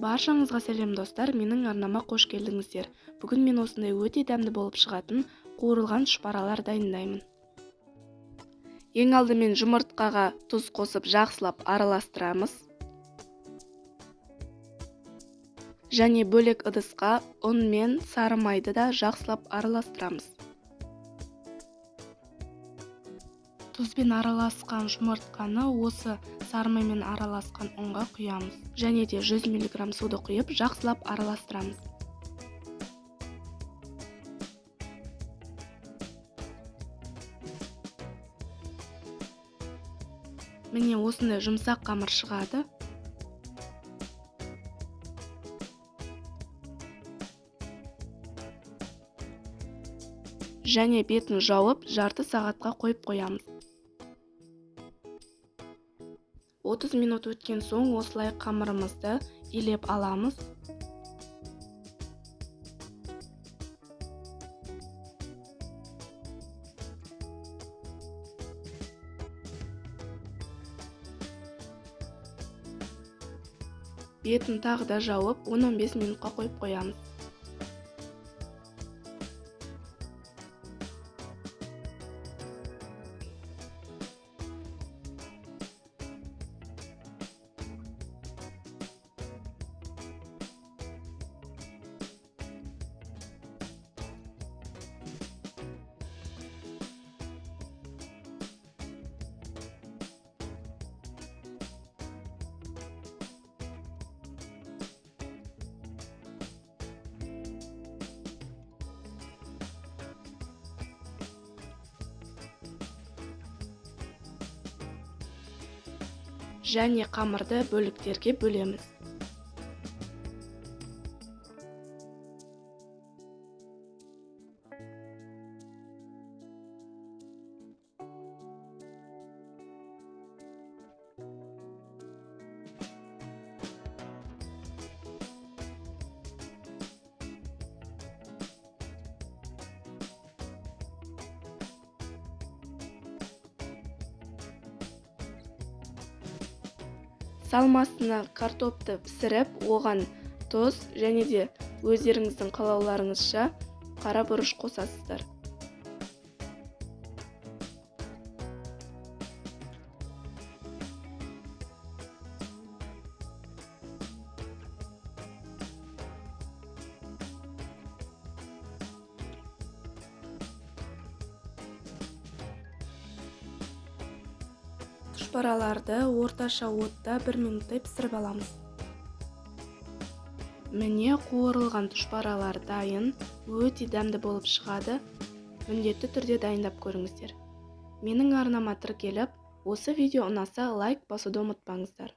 Баршаңызға сәлем достар, менің арнама қош келдіңіздер. Бүгін мен осындай өте дәмді болып шығатын қуырылған тұшпаралар дайындаймын. Ең алдымен жұмыртқаға тұз қосып жақсылап араластырамыз. Және бөлек ыдысқа ұн мен сары майды да жақсылап араластырамыз. Тұзбен араласқан жұмыртқаны осы сары маймен араласқан ұнға құямыз. Және де 100 мг суды құйып жақсылап араластырамыз. Міне осындай жұмсақ қамыр шығады. Және бетін жауып жарты сағатқа қойып қоямыз. 30 минут өткен соң осылай қамырымызды илеп аламыз. Бетін тағы да жауып 10-15 минутқа қойып қоямыз. Және қамырды бөліктерге бөлеміз. Салмасына картопты пісіріп, оған тұз және де өздеріңіздің қалауларыңызша қара бұрыш қосасыздар. Тұшпараларды орташа отта 1 минуттай пісіріп аламыз. Міне қуырылған тұшпаралар дайын, өте дәмді болып шығады. Міндетті түрде дайындап көріңіздер. Менің арнама тіркеліп, осы видео ұнаса лайк басуды ұмытпаңыздар.